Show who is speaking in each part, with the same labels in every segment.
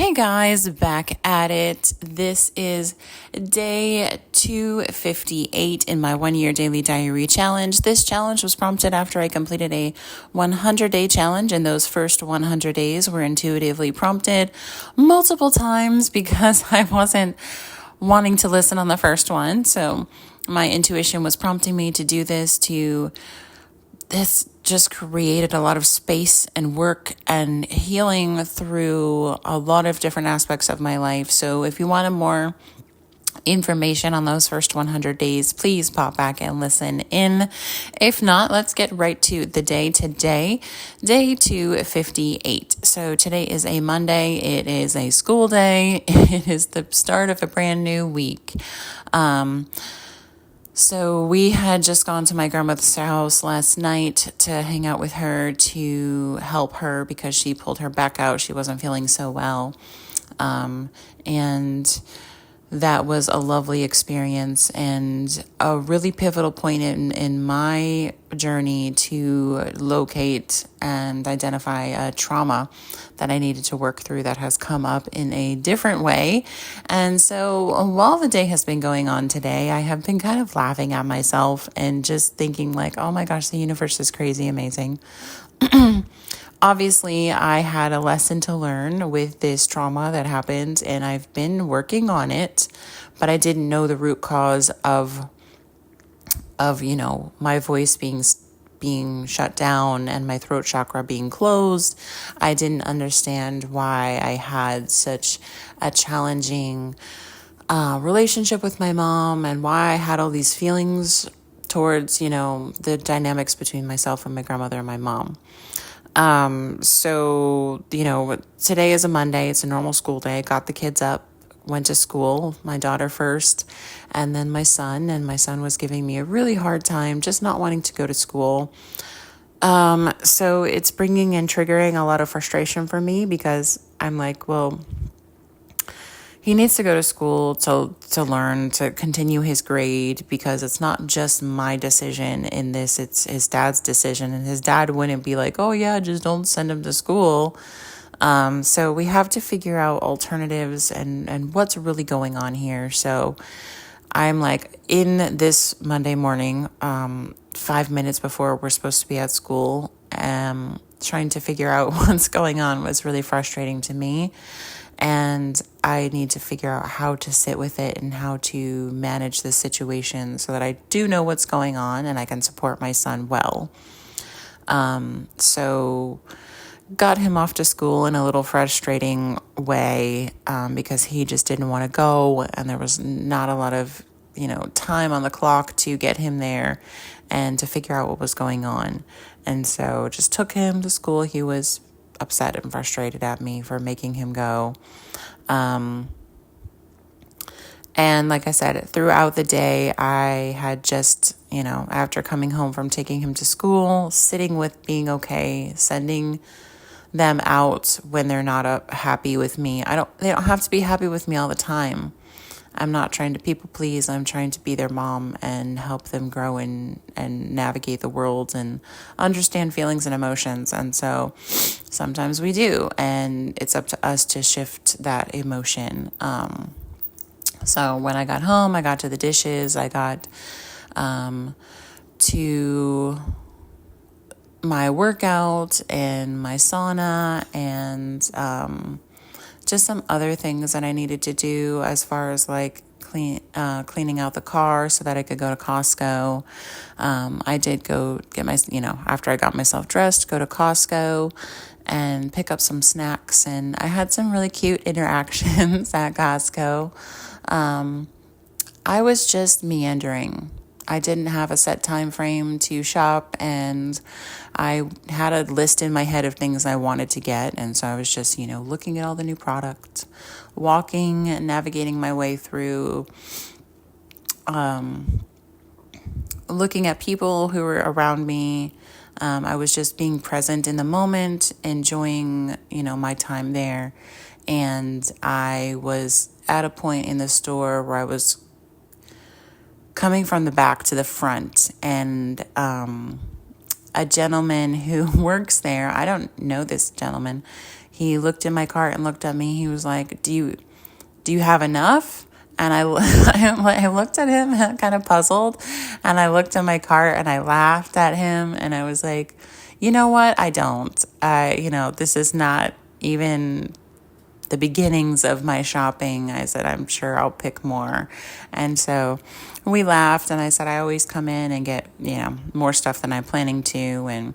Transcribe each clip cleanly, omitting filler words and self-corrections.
Speaker 1: Hey guys, back at it. This is day 258 in my 1 year daily diary challenge. This challenge was prompted after I completed a 100-day challenge, and those first 100 days were intuitively prompted multiple times because I wasn't wanting to listen on the first one. So my intuition was prompting me to do this just created a lot of space and work and healing through a lot of different aspects of my life. So if you wanted more information on those first 100 days, please pop back and listen in. If not, let's get right to the day today, day 258. So today is a Monday. It is a school day. It is the start of a brand new week. So we had just gone to my grandmother's house last night to hang out with her to help her because she pulled her back out. She wasn't feeling so well. And that was a lovely experience and a really pivotal point in my journey to locate and identify a trauma that I needed to work through that has come up in a different way. And so while the day has been going on today, I have been kind of laughing at myself and just thinking like, oh my gosh, the universe is crazy amazing. Obviously, I had a lesson to learn with this trauma that happened, and I've been working on it, but I didn't know the root cause of my voice being shut down and my throat chakra being closed. I didn't understand why I had such a challenging relationship with my mom and why I had all these feelings towards, the dynamics between myself and my grandmother and my mom. So, today is a Monday. It's a normal school day. Got the kids up, went to school, my daughter first, and then my son. And my son was giving me a really hard time, just not wanting to go to school. So it's bringing and triggering a lot of frustration for me because I'm like, well, he needs to go to school to learn, to continue his grade, because it's not just my decision in this, it's his dad's decision. And his dad wouldn't be like, oh yeah, just don't send him to school. So we have to figure out alternatives and what's really going on here. So I'm like in this Monday morning, 5 minutes before we're supposed to be at school, trying to figure out what's going on was really frustrating to me. And I need to figure out how to sit with it and how to manage the situation so that I do know what's going on and I can support my son well. So got him off to school in a little frustrating way because he just didn't want to go, and there was not a lot of, time on the clock to get him there and to figure out what was going on. And so just took him to school. He was upset and frustrated at me for making him go. And like I said, throughout the day, I had just, after coming home from taking him to school, sitting with being okay, sending them out when they're not happy with me. They don't have to be happy with me all the time. I'm not trying to people please. I'm trying to be their mom and help them grow and navigate the world and understand feelings and emotions. And so sometimes we do, and it's up to us to shift that emotion. So when I got home, I got to the dishes, I got to my workout and my sauna and just some other things that I needed to do as far as like cleaning out the car so that I could go to Costco. I did go get after I got myself dressed, go to Costco and pick up some snacks. And I had some really cute interactions at Costco. I was just meandering. I didn't have a set time frame to shop, and I had a list in my head of things I wanted to get. And so I was just, looking at all the new products, walking and navigating my way through, looking at people who were around me. I was just being present in the moment, enjoying, my time there. And I was at a point in the store where I was coming from the back to the front, and a gentleman who works there, I don't know this gentleman, he looked in my cart and looked at me. He was like, do you have enough? And I looked at him kind of puzzled, and I looked at my cart and I laughed at him, and I was like, you know what? I don't. This is not even the beginnings of my shopping. I said, I'm sure I'll pick more. And so we laughed, and I said, I always come in and get, more stuff than I'm planning to. And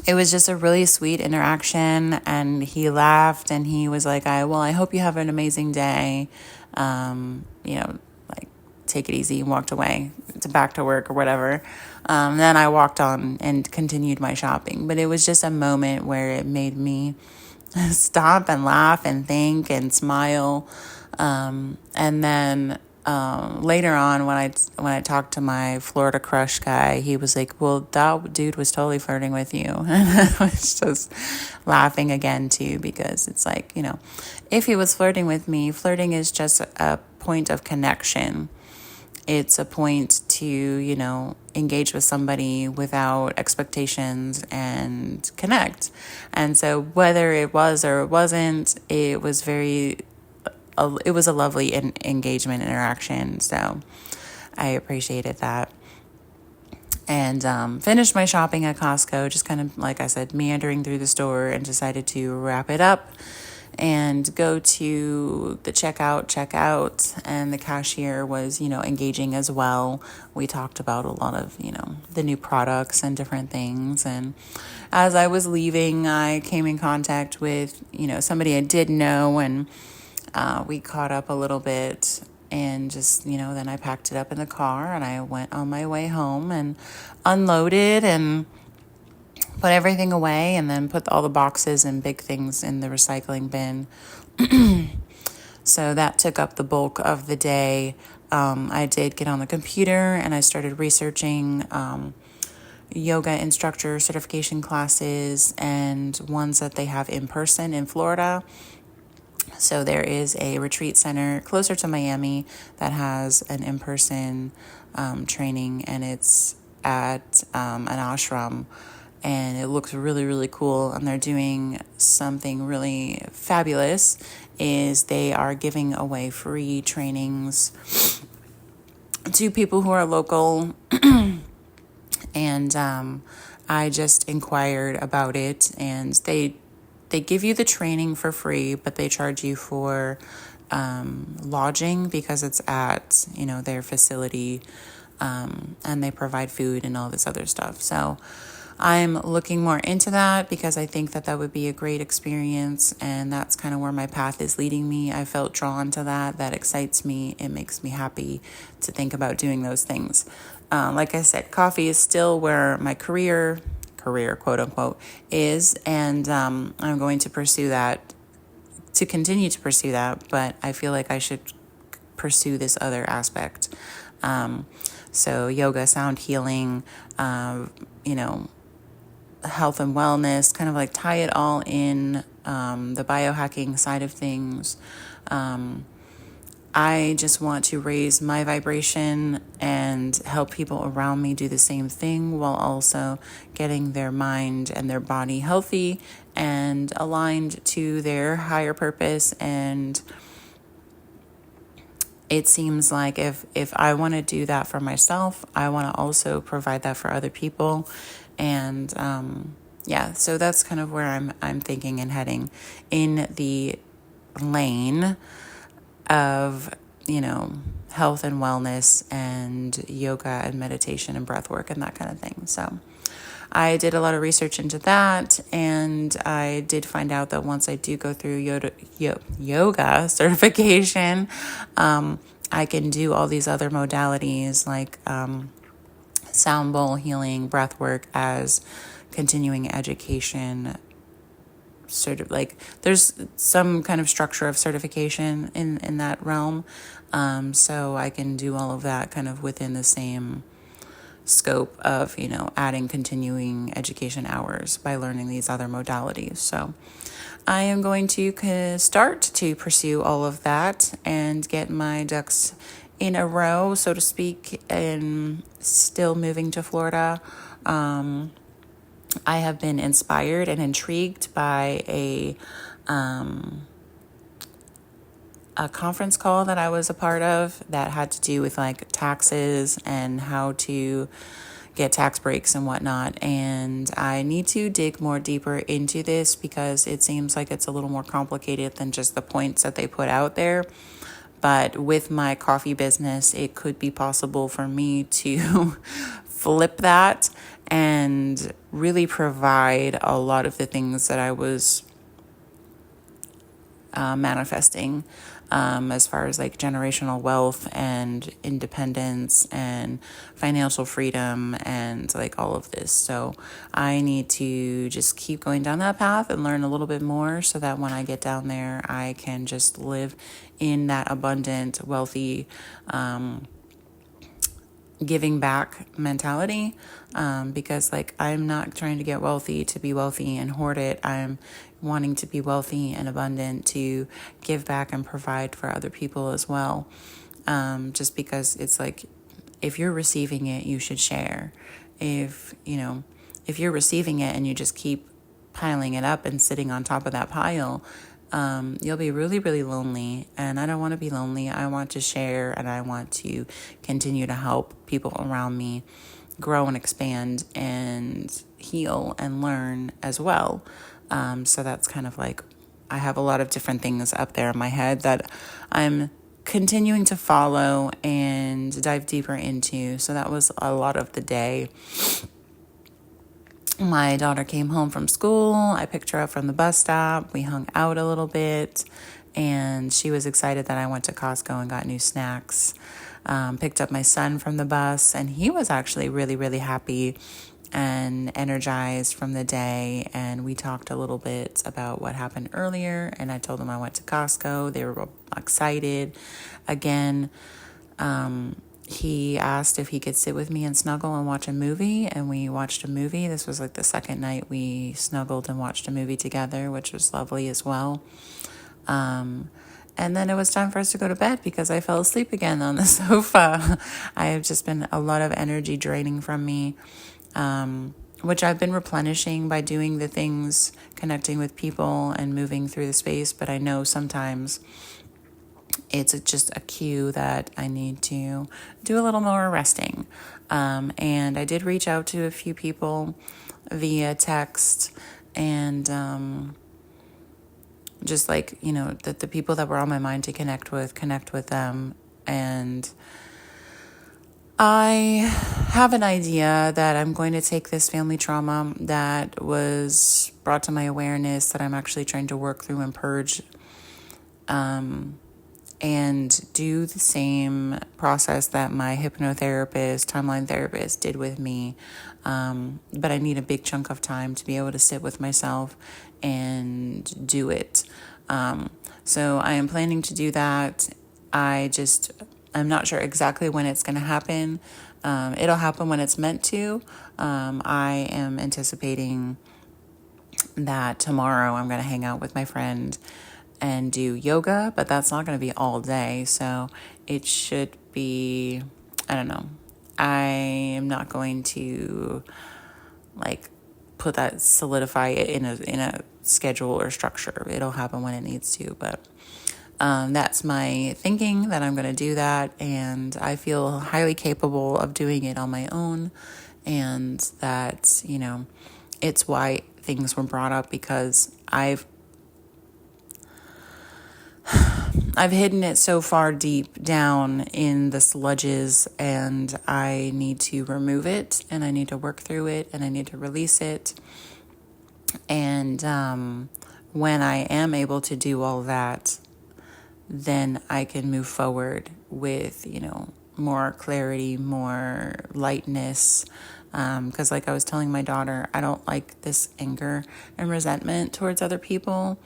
Speaker 1: it was just a really sweet interaction, and he laughed, and he was like, I hope you have an amazing day. Like, take it easy, and walked away to back to work or whatever. Then I walked on and continued my shopping. But it was just a moment where it made me stop and laugh and think and smile. And then later on, when I talked to my Florida crush guy, he was like, well, that dude was totally flirting with you. And I was just laughing again too, because it's like, if he was flirting with me, flirting is just a point of connection. It's a point to, engage with somebody without expectations and connect. And so whether it was or it wasn't, it was a lovely engagement interaction. So I appreciated that. And finished my shopping at Costco, just kind of, like I said, meandering through the store, and decided to wrap it up and go to the checkout, and the cashier was, engaging as well. We talked about a lot of, the new products and different things. And as I was leaving, I came in contact with, somebody I did know, and we caught up a little bit, and just, then I packed it up in the car, and I went on my way home and unloaded and put everything away, and then put all the boxes and big things in the recycling bin. So that took up the bulk of the day. I did get on the computer, and I started researching yoga instructor certification classes, and ones that they have in person in Florida. So there is a retreat center closer to Miami that has an in-person training, and it's at an ashram. And it looks really, really cool. And they're doing something really fabulous, is they are giving away free trainings to people who are local. And I just inquired about it, and they give you the training for free, but they charge you for lodging, because it's at, their facility, and they provide food and all this other stuff. So I'm looking more into that, because I think that would be a great experience, and that's kind of where my path is leading me. I felt drawn to that. That excites me. It makes me happy to think about doing those things. Like I said, coffee is still where my career, quote unquote, is, and I'm going to continue to pursue that, but I feel like I should pursue this other aspect. So yoga, sound healing, health and wellness, kind of like tie it all in, the biohacking side of things. I just want to raise my vibration and help people around me do the same thing, while also getting their mind and their body healthy and aligned to their higher purpose. And it seems like if I want to do that for myself, I want to also provide that for other people. And so that's kind of where I'm thinking and heading, in the lane of, health and wellness and yoga and meditation and breath work and that kind of thing. So I did a lot of research into that, and I did find out that once I do go through yoga certification, I can do all these other modalities like sound bowl healing, breath work as continuing education. Sort of like there's some kind of structure of certification in that realm. So I can do all of that kind of within the same scope of, adding continuing education hours by learning these other modalities. So I am going to start to pursue all of that and get my ducks in a row, so to speak, and still moving to Florida. I have been inspired and intrigued by a conference call that I was a part of that had to do with like taxes and how to get tax breaks and whatnot. And I need to dig more deeper into this because it seems like it's a little more complicated than just the points that they put out there. But with my coffee business, it could be possible for me to flip that and really provide a lot of the things that I was manifesting, as far as like generational wealth and independence and financial freedom and like all of this. So I need to just keep going down that path and learn a little bit more so that when I get down there, I can just live in that abundant, wealthy, giving back mentality, because like I'm not trying to get wealthy to be wealthy and hoard it. I'm wanting to be wealthy and abundant to give back and provide for other people as well, just because it's like if you're receiving it, you should share. If you're receiving it and you just keep piling it up and sitting on top of that pile, you'll be really, really lonely. And I don't want to be lonely. I want to share and I want to continue to help people around me grow and expand and heal and learn as well. So that's kind of like, I have a lot of different things up there in my head that I'm continuing to follow and dive deeper into. So that was a lot of the day. My daughter came home from school. I picked her up from the bus stop. We hung out a little bit, and she was excited that I went to Costco and got new snacks. Picked up my son from the bus, and he was actually really, really happy and energized from the day. And we talked a little bit about what happened earlier, and I told them I went to Costco. They were excited. Again, he asked if he could sit with me and snuggle and watch a movie, and we watched a movie. This was like the second night we snuggled and watched a movie together, which was lovely as well. And then it was time for us to go to bed because I fell asleep again on the sofa. I have just been a lot of energy draining from me, which I've been replenishing by doing the things, connecting with people and moving through the space. But I know sometimes it's just a cue that I need to do a little more resting. And I did reach out to a few people via text and just like, the people that were on my mind to connect with them. And I have an idea that I'm going to take this family trauma that was brought to my awareness that I'm actually trying to work through and purge, and do the same process that my hypnotherapist, timeline therapist did with me. But I need a big chunk of time to be able to sit with myself and do it. So I am planning to do that. I'm not sure exactly when it's going to happen. It'll happen when it's meant to. I am anticipating that tomorrow I'm going to hang out with my friend and do yoga, but that's not going to be all day. So it should be, I don't know. I am not going to solidify it in a schedule or structure. It'll happen when it needs to, but that's my thinking that I'm going to do that. And I feel highly capable of doing it on my own. And that, it's why things were brought up because I've hidden it so far deep down in the sludges, and I need to remove it, and I need to work through it, and I need to release it. And when I am able to do all that, then I can move forward with, more clarity, more lightness. Because like I was telling my daughter, I don't like this anger and resentment towards other people.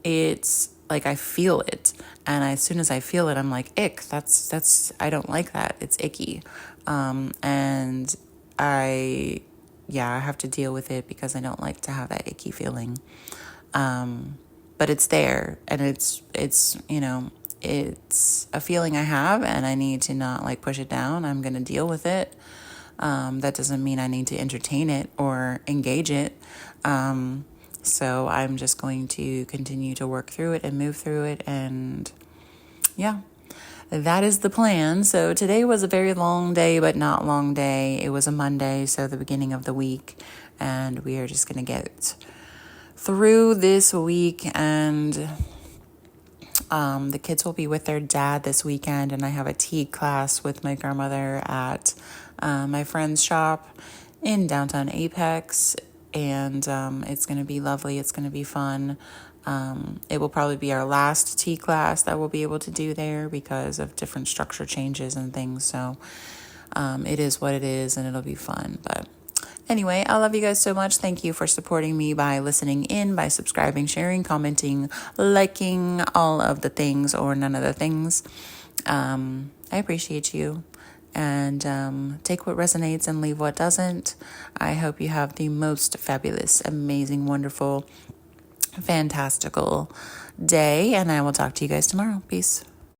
Speaker 1: It's like I feel it, and as soon as I feel it, I'm like, ick, that's I don't like that. It's icky. And I have to deal with it because I don't like to have that icky feeling. But it's there, and it's a feeling I have, and I need to not push it down. I'm going to deal with it. That doesn't mean I need to entertain it or engage it. So I'm just going to continue to work through it and move through it. And yeah, that is the plan. So today was a very long day, but not long day. It was a Monday, so the beginning of the week. And we are just going to get through this week. And the kids will be with their dad this weekend. And I have a tea class with my grandmother at my friend's shop in downtown Apex. And it's going to be lovely. It's going to be fun. It will probably be our last tea class that we'll be able to do there because of different structure changes and things. So it is what it is, and it'll be fun. But anyway, I love you guys so much. Thank you for supporting me by listening in, by subscribing, sharing, commenting, liking, all of the things or none of the things. I appreciate you. And take what resonates and leave what doesn't. I hope you have the most fabulous, amazing, wonderful, fantastical day. And I will talk to you guys tomorrow. Peace.